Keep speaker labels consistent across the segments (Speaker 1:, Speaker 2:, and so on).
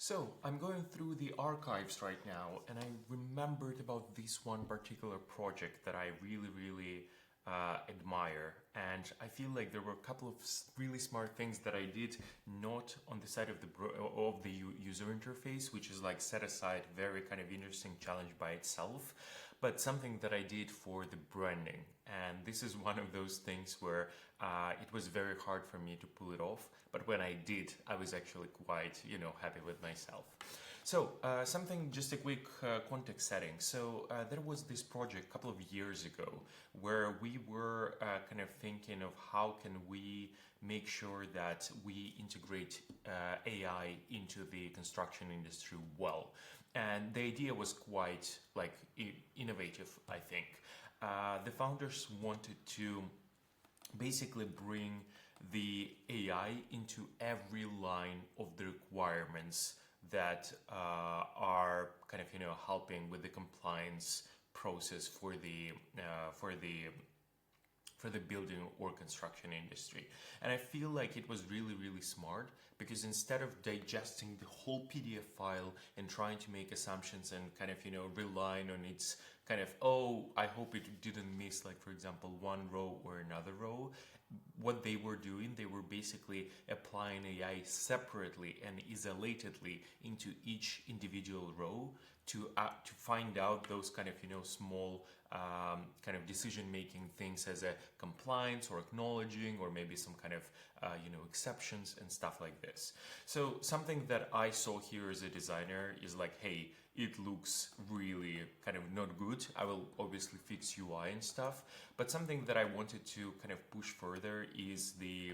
Speaker 1: So, I'm going through the archives right now, and I remembered about this one particular project that I really admire. And I feel like there were a couple of really smart things that I did not on the side of the user interface, which is like set aside, very kind of interesting challenge by itself, but something that I did for the branding. And this is one of those things where it was very hard for me to pull it off, but when I did, I was actually quite, happy with myself. So just a quick context setting. So there was this project a couple of years ago where we were kind of thinking of how can we make sure that we integrate AI into the construction industry well. And the idea was quite like innovative, I think. The founders wanted to basically bring the AI into every line of the requirements that are kind of helping with the compliance process for the building or construction industry. And I feel like it was really smart because instead of digesting the whole PDF file and trying to make assumptions and kind of relying on its kind of, oh, I hope it didn't miss, like for example one row or another row, what they were doing, they were basically applying AI separately and isolatedly into each individual row to find out those kind of small kind of decision-making things as a compliance or acknowledging or maybe some kind of exceptions and stuff like this. So something that I saw here as a designer is like, hey, it looks really kind of not good. I will obviously fix UI and stuff, but something that I wanted to kind of push further is the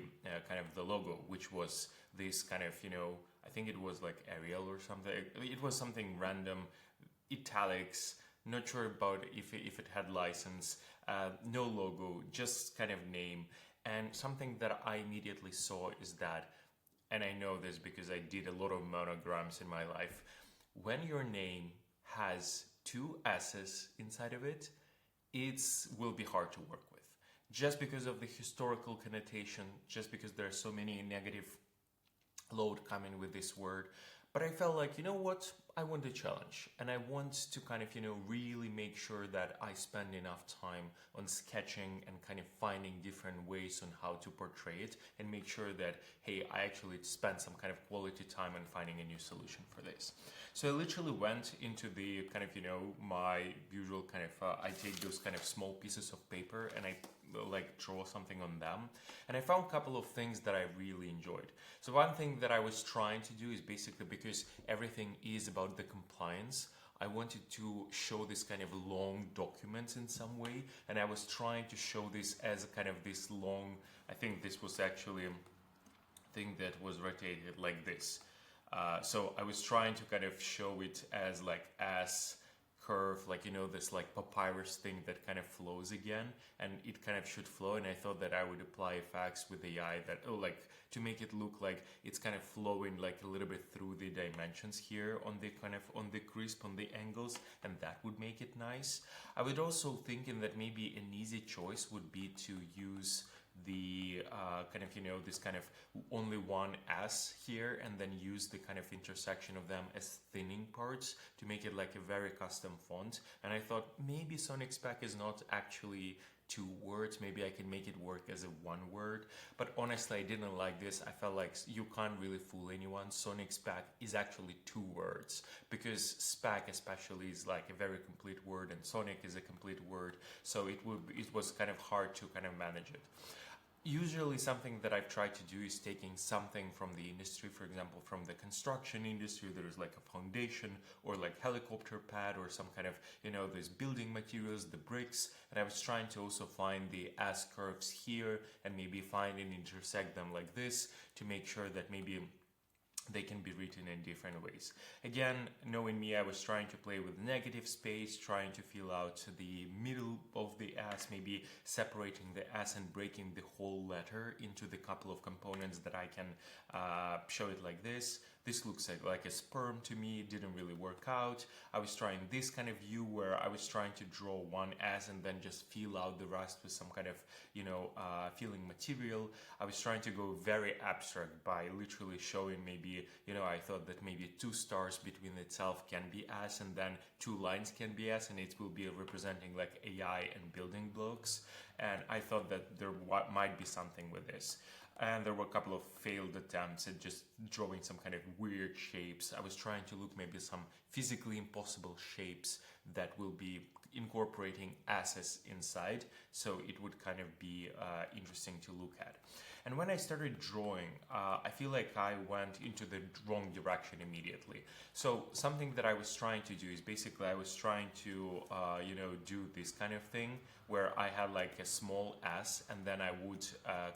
Speaker 1: kind of the logo, which was this kind of, I think it was like Arial or something. It was something random, italics, not sure about if it had license, no logo, just kind of name. And something that I immediately saw is that, and I know this because I did a lot of monograms in my life, when your name has two S's inside of it, it will be hard to work with. Just because of the historical connotation, just because there are so many negative load coming with this word. But I felt like, you know what, I want a challenge and I want to kind of, really make sure that I spend enough time on sketching and kind of finding different ways on how to portray it and make sure that, hey, I actually spend some kind of quality time on finding a new solution for this. So I literally went into the kind of, my usual kind of, I take those kind of small pieces of paper and I like draw something on them. And I found a couple of things that I really enjoyed. So one thing that I was trying to do is basically because everything is about the compliance, I wanted to show this kind of long documents in some way. And I was trying to show this as a kind of this long, I think this was actually a thing that was rotated like this. So I was trying to kind of show it as like as curve, like this like papyrus thing that kind of flows again, and it kind of should flow. And I thought that I would apply effects with AI that like to make it look like it's kind of flowing like a little bit through the dimensions here on the kind of on the crisp, on the angles, and that would make it nice. I was also thinking that maybe an easy choice would be to use the kind of this kind of only one S here and then use the kind of intersection of them as thinning parts to make it like a very custom font. And I thought maybe SonicSpec is not actually two words, maybe I can make it work as a one word, but honestly I didn't like this. I felt like you can't really fool anyone. SonicSpec is actually two words because spec especially is like a very complete word and Sonic is a complete word, so it was kind of hard to kind of manage it. Usually something that I've tried to do is taking something from the industry, for example, from the construction industry, there's like a foundation or like helicopter pad or some kind of, these building materials, the bricks. And I was trying to also find the S curves here and maybe find and intersect them like this to make sure that maybe they can be written in different ways. Again, knowing me, I was trying to play with negative space, trying to fill out the middle of the S, maybe separating the S and breaking the whole letter into the couple of components that I can show it like this. this looks like a sperm to me. It didn't really work out. I was trying this kind of view where I was trying to draw one ass and then just fill out the rest with some kind of, filling material. I was trying to go very abstract by literally showing maybe, I thought that maybe two stars between itself can be ass, and then two lines can be ass, and it will be representing like AI and building blocks. And I thought that there might be something with this. And there were a couple of failed attempts at just drawing some kind of weird shapes. I was trying to look maybe some physically impossible shapes that will be incorporating asses inside, so it would kind of be interesting to look at. And when I started drawing, I feel like I went into the wrong direction immediately. So something that I was trying to do is basically I was trying to, do this kind of thing where I had like a small S, and then I would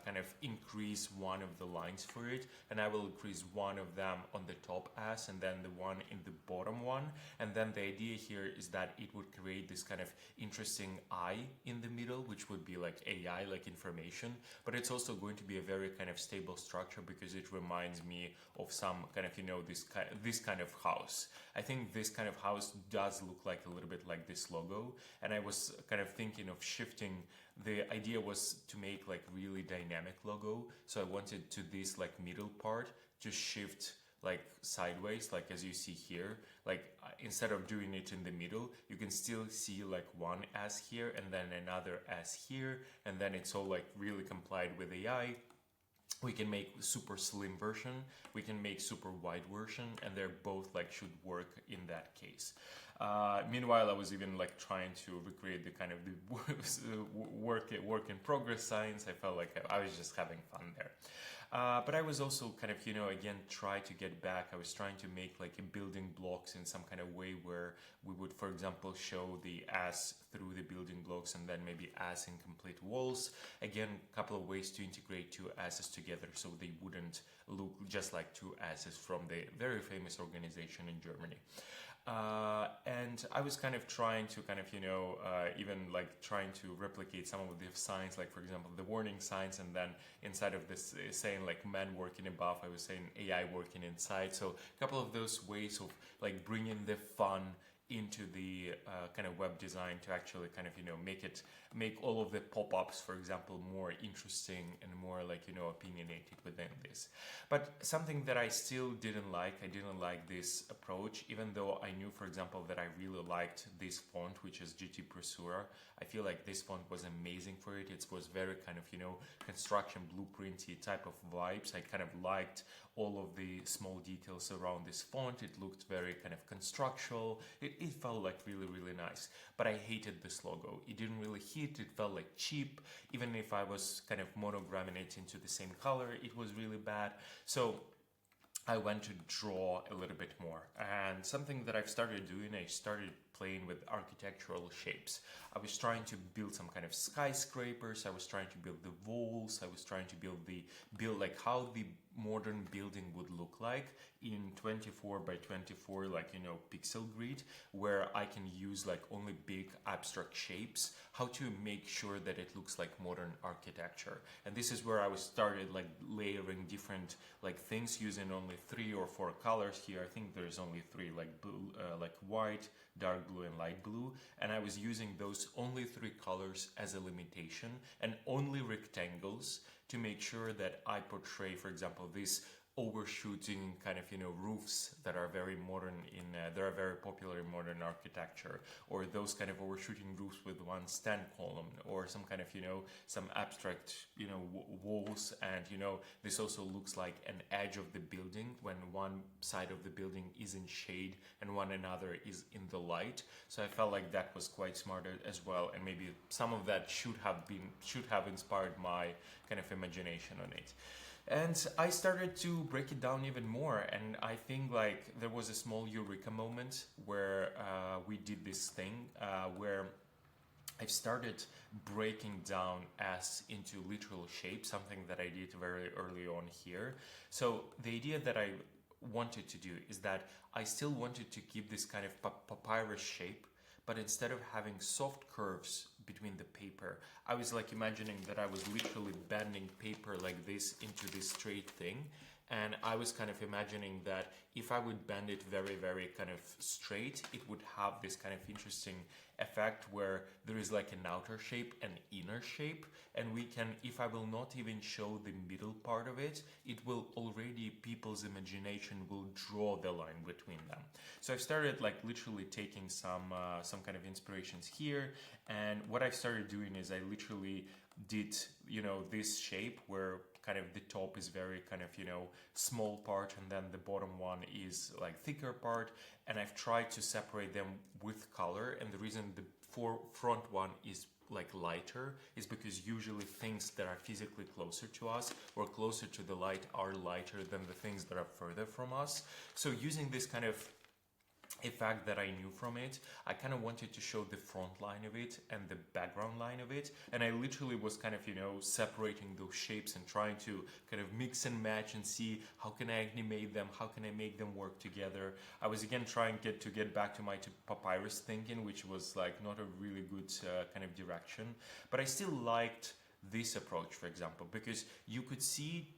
Speaker 1: kind of increase one of the lines for it, and I will increase one of them on the top S and then the one in the bottom one. And then the idea here is that it would create this kind of interesting eye in the middle, which would be like AI, like information, but it's also going to be a very kind of stable structure because it reminds me of some kind of, this kind of house. I think this kind of house does look like a little bit like this logo, and I was kind of thinking of shifting. The idea was to make like really dynamic logo, so I wanted to this like middle part to shift like sideways, like as you see here, like instead of doing it in the middle, you can still see like one S here and then another S here, and then it's all like really complied with AI. We can make super slim version, we can make super wide version, and they're both like should work in that case. Meanwhile, I was even like trying to recreate the kind of the work in progress signs. I felt like I was just having fun there. But I was also kind of, again, try to get back. I was trying to make like a building blocks in some kind of way where we would, for example, show the ass through the building blocks and then maybe ass in complete walls. Again, a couple of ways to integrate two asses together so they wouldn't look just like two asses from the very famous organization in Germany. And I was kind of trying to kind of, even like trying to replicate some of the signs, like for example, the warning signs, and then inside of this saying like men working above, I was saying AI working inside. So a couple of those ways of like bringing the fun into the kind of web design to actually kind of, make all of the pop-ups, for example, more interesting and more like, opinionated within this. But something that I still didn't like, I didn't like this approach, even though I knew, for example, that I really liked this font, which is GT Pressura. I feel like this font was amazing for it. It was very kind of, construction blueprinty type of vibes. I kind of liked all of the small details around this font. It looked very kind of constructual. It felt like really, really nice. But I hated this logo. It didn't really hit. It felt like cheap. Even if I was kind of monogramming it into the same color, it was really bad. So I went to draw a little bit more. And something that I've started doing, I started playing with architectural shapes. I was trying to build some kind of skyscrapers. I was trying to build the walls. I was trying to build like how the modern building would look like in 24 by 24 like pixel grid, where I can use like only big abstract shapes, how to make sure that it looks like modern architecture. And this is where I was started like layering different like things using only 3 or 4 colors here. I think there's only 3, like blue, like white, dark blue and light blue, and I was using those only 3 colors as a limitation and only rectangles to make sure that I portray, for example, this overshooting kind of roofs that are very modern that are very popular in modern architecture, or those kind of overshooting roofs with one stand column, or some kind of some abstract walls. And this also looks like an edge of the building when one side of the building is in shade and one another is in the light. So I felt like that was quite smart as well, and maybe some of that should have inspired my kind of imagination on it. And I started to break it down even more, and I think like there was a small eureka moment where we did this thing where I started breaking down S into literal shape, something that I did very early on here. So the idea that I wanted to do is that I still wanted to keep this kind of papyrus shape, but instead of having soft curves between the paper, I was like imagining that I was literally bending paper like this into this straight thing, and I was kind of imagining that if I would bend it very, very kind of straight, it would have this kind of interesting effect where there is like an outer shape and inner shape, and we can, if I will not even show the middle part of it, it will already, people's imagination will draw the line between them. So I've started like literally taking some kind of inspirations here, and what I've started doing is I literally did, you know, this shape where kind of the top is very kind of, you know, small part, and then the bottom one is like thicker part, and I've tried to separate them with color. And the reason the front one is like lighter is because usually things that are physically closer to us or closer to the light are lighter than the things that are further from us. So using this kind of effect that I knew from it, I kind of wanted to show the front line of it and the background line of it, and I literally was kind of, you know, separating those shapes and trying to kind of mix and match and see how can I animate them, how can I make them work together. I was again trying to get back to my papyrus thinking, which was like not a really good kind of direction, but I still liked this approach, for example, because you could see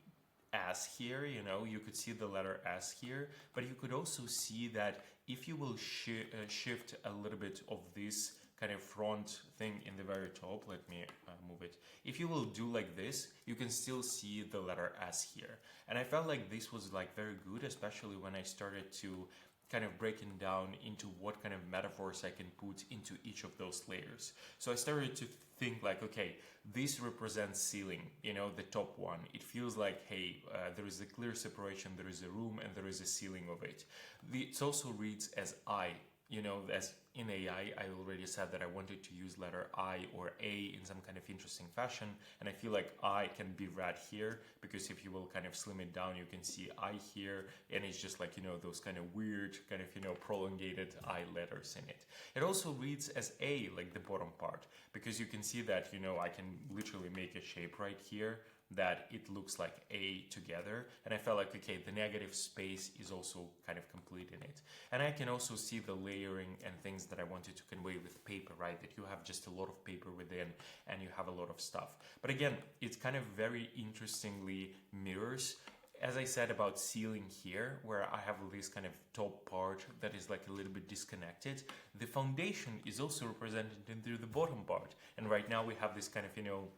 Speaker 1: S here, you know, you could see the letter S here, but you could also see that if you will shift a little bit of this kind of front thing in the very top, let me move it. If you will do like this, you can still see the letter S here. And I felt like this was like very good, especially when I started to kind of breaking down into what kind of metaphors I can put into each of those layers. So I started to think like, okay, this represents ceiling, you know, the top one. It feels like, hey, there is a clear separation, there is a room, and there is a ceiling of it. It also reads as I, you know, as in AI, I already said that I wanted to use letter I or A in some kind of interesting fashion, and I feel like I can be read here, because if you will kind of slim it down, you can see I here, and it's just like, you know, those kind of weird, kind of, you know, prolongated I letters in it. It also reads as A, like the bottom part, because you can see that, you know, I can literally make a shape right here that it looks like A together, and I felt like, okay, the negative space is also kind of complete in it. And I can also see the layering and things that I wanted to convey with paper, right? That you have just a lot of paper within and you have a lot of stuff. But again, it's kind of very interestingly mirrors. As I said about ceiling here, where I have this kind of top part that is like a little bit disconnected, the foundation is also represented through the bottom part. And right now we have this kind of, you know,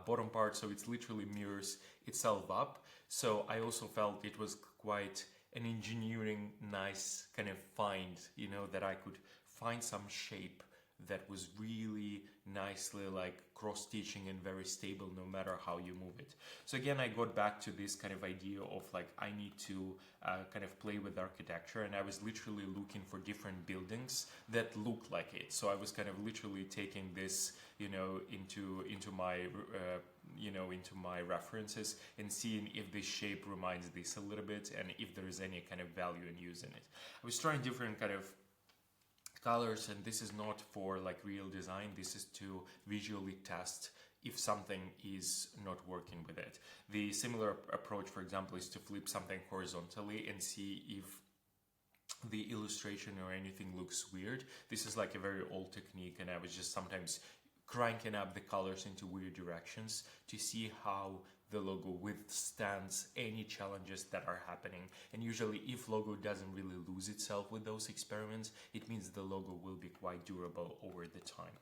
Speaker 1: bottom part, so it's literally mirrors itself up. So I also felt it was quite an engineering nice kind of find, you know, that I could find some shape that was really nicely like cross-stitching and very stable no matter how you move it. So again, I got back to this kind of idea of like, I need to kind of play with architecture, and I was literally looking for different buildings that look like it. So I was kind of literally taking this, you know, into my you know, into my references and seeing if this shape reminds this a little bit and if there is any kind of value in using it. I was trying different kind of colors, and this is not for like real design, this is to visually test if something is not working with it. The similar approach, for example, is to flip something horizontally and see if the illustration or anything looks weird. This is like a very old technique, and I was just sometimes cranking up the colors into weird directions to see how the logo withstands any challenges that are happening. And usually if logo doesn't really lose itself with those experiments, it means the logo will be quite durable over the time.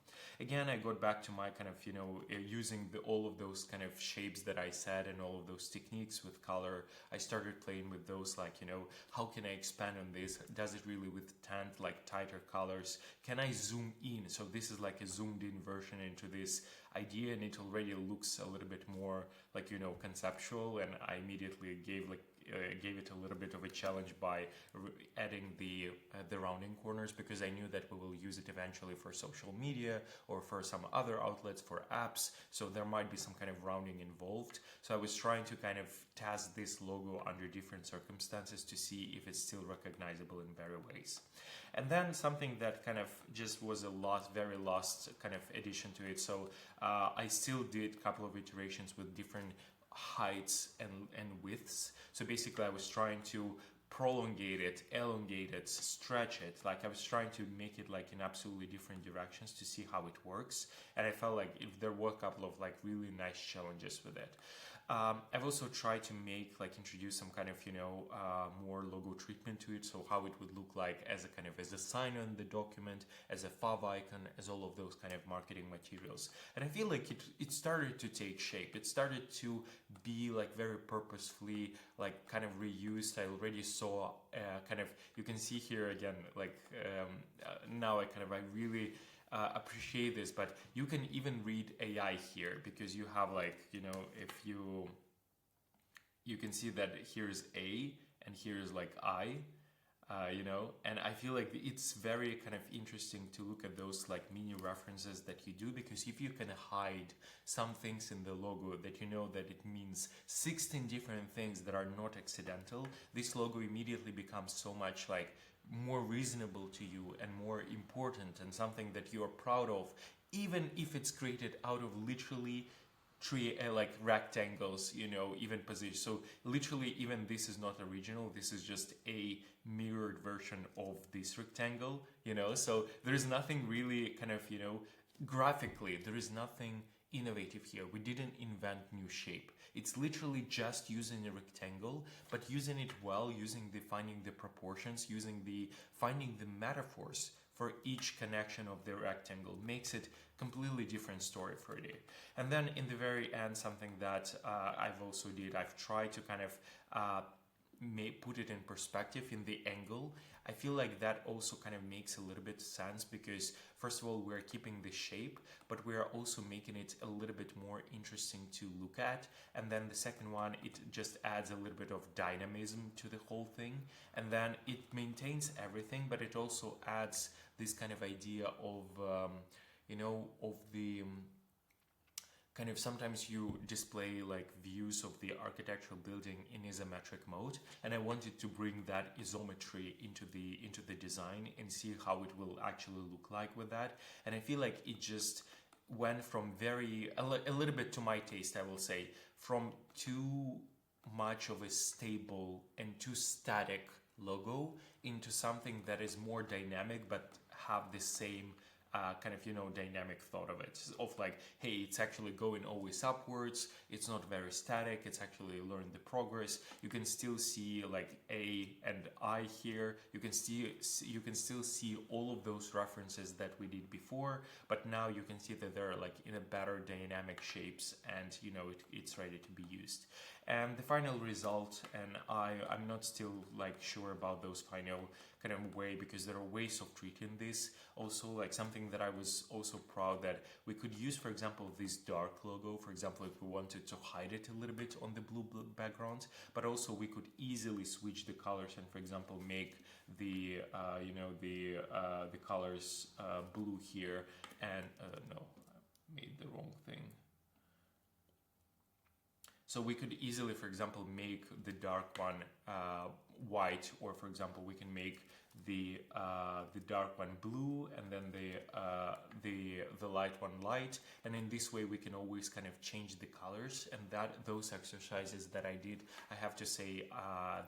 Speaker 1: Again, I got back to my kind of, you know, using all of those kind of shapes that I said and all of those techniques with color. I started playing with those, like, you know, how can I expand on this? Does it really withstand like tighter colors? Can I zoom in? So this is like a zoomed in version into this idea, and it already looks a little bit more like, you know, conceptual, and I immediately gave it a little bit of a challenge by adding the rounding corners, because I knew that we will use it eventually for social media or for some other outlets, for apps, so there might be some kind of rounding involved. So I was trying to kind of test this logo under different circumstances to see if it's still recognizable in various ways. And then something that kind of just was a very last kind of addition to it. So I still did a couple of iterations with different heights and widths. So basically I was trying to prolongate it, elongate it, stretch it. Like I was trying to make it like in absolutely different directions to see how it works. And I felt like if there were a couple of like really nice challenges with it. I've also tried to introduce some kind of, more logo treatment to it. So how it would look like as a kind of, as a sign on the document, as a fav icon, as all of those kind of marketing materials. And I feel like it started to take shape. It started to be like very purposefully, like kind of reused. I already saw kind of, you can see here again, now I really appreciate this, but you can even read AI here, because you have if you can see that here's A and here's like I, and I feel like it's very kind of interesting to look at those like mini references that you do, because if you can hide some things in the logo that that it means 16 different things that are not accidental, this logo immediately becomes so much like more reasonable to you and more important, and something that you are proud of, even if it's created out of literally three rectangles, even position. So literally, even this is not original, this is just a mirrored version of this rectangle, so there is nothing really kind of, graphically, there is nothing innovative here. We didn't invent new shape. It's literally just using a rectangle, but using it well, finding the proportions, finding the metaphors for each connection of the rectangle makes it completely different story for it. And then in the very end, something that I've tried to kind of put it in perspective in the angle. I feel like that also kind of makes a little bit sense, because first of all, we're keeping the shape, but we are also making it a little bit more interesting to look at. And then the second one, it just adds a little bit of dynamism to the whole thing. And then it maintains everything, but it also adds this kind of idea of, of the kind of, sometimes you display like views of the architectural building in isometric mode, and I wanted to bring that isometry into the design and see how it will actually look like with that. And I feel like it just went from a little bit to my taste, I will say, from too much of a stable and too static logo into something that is more dynamic but have the same kind of, dynamic thought of it, of like, hey, it's actually going always upwards, it's not very static, it's actually learn the progress. You can still see like A and I here, you can still see all of those references that we did before, but now you can see that they're like in a better dynamic shapes, and it's ready to be used. And the final result, and I'm not still like sure about those final kind of way, because there are ways of treating this. Also, like something that I was also proud that we could use, for example, this dark logo, for example, if we wanted to hide it a little bit on the blue background, but also we could easily switch the colors and, for example, make the the colors blue here, and no, I made the wrong thing. So we could easily, for example, make the dark one white, or for example, we can make the dark one blue, and then the light one light, and in this way we can always kind of change the colors. And those exercises that I did, I have to say,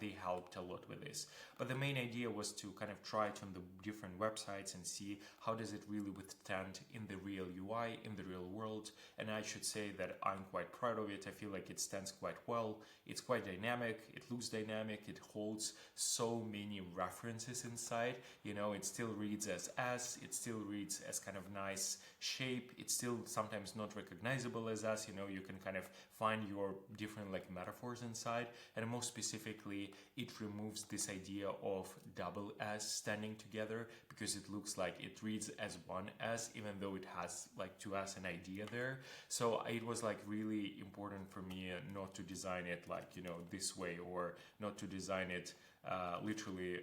Speaker 1: they helped a lot with this. But the main idea was to kind of try it on the different websites and see how does it really withstand in the real UI, in the real world. And I should say that I'm quite proud of it. I feel like it stands quite well. It's quite dynamic, it looks dynamic, it holds so many references inside. It still reads as S, it still reads as kind of nice shape, it's still sometimes not recognizable as S. You can kind of find your different like metaphors inside. And most specifically, it removes this idea of double S standing together, because it looks like it reads as one S, even though it has like two S an idea there. So it was like really important for me not to design it like this way, or not to design it literally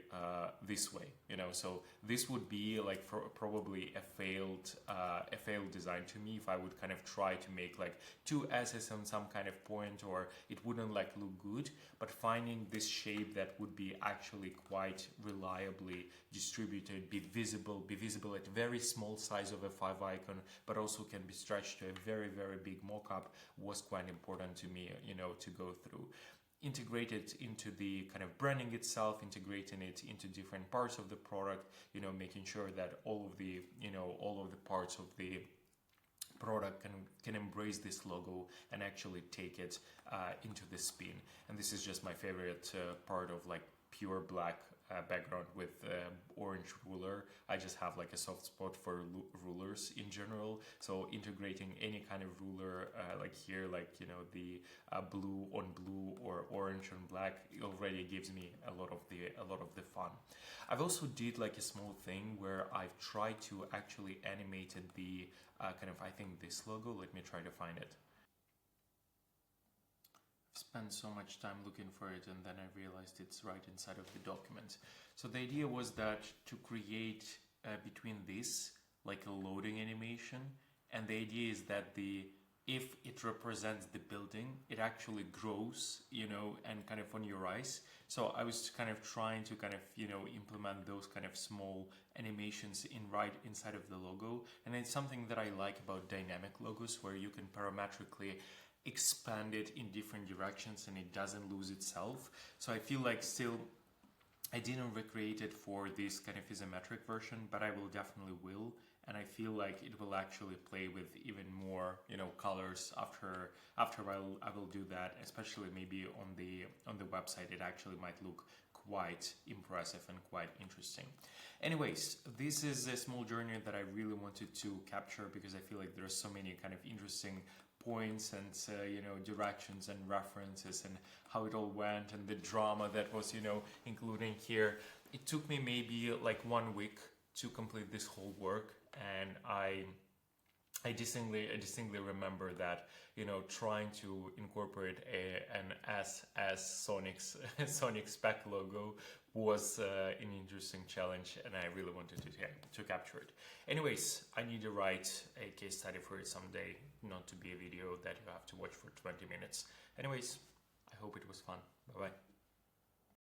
Speaker 1: this way. So this would be like probably a failed design to me if I would kind of try to make like two S's on some kind of point, or it wouldn't like look good. But finding this shape that would be actually quite reliably distributed, be visible at very small size of a fav icon, but also can be stretched to a very, very big mockup, was quite important to me, to go through. Integrate it into the kind of branding itself, integrating it into different parts of the product, making sure that all of the parts of the product can embrace this logo and actually take it into the spin. And this is just my favorite part of like pure black background with orange ruler. I just have like a soft spot for rulers in general, so integrating any kind of ruler like here, like the blue on blue or orange on black, it already gives me a lot of the fun. I've also did like a small thing where I've tried to actually animated the kind of, I think, this logo. Let me try to find it. Spent so much time looking for it, and then I realized it's right inside of the document. So the idea was that to create between this like a loading animation, and the idea is that if it represents the building, it actually grows, and kind of on your eyes. So I was kind of trying to kind of, implement those kind of small animations right inside of the logo. And it's something that I like about dynamic logos, where you can parametrically expand it in different directions and it doesn't lose itself. So I feel like still I didn't recreate it for this kind of isometric version, but I will definitely will. And I feel like it will actually play with even more, colors after I will do that, especially maybe on the website. It actually might look quite impressive and quite interesting. Anyways, this is a small journey that I really wanted to capture because I feel like there are so many kind of interesting points and directions and references and how it all went and the drama that was including here. It took me maybe like 1 week to complete this whole work, and I distinctly remember that trying to incorporate an SonicSpec logo was an interesting challenge, and I really wanted to capture it. Anyways, I need to write a case study for it someday, not to be a video that you have to watch for 20 minutes. Anyways, I hope it was fun. Bye bye.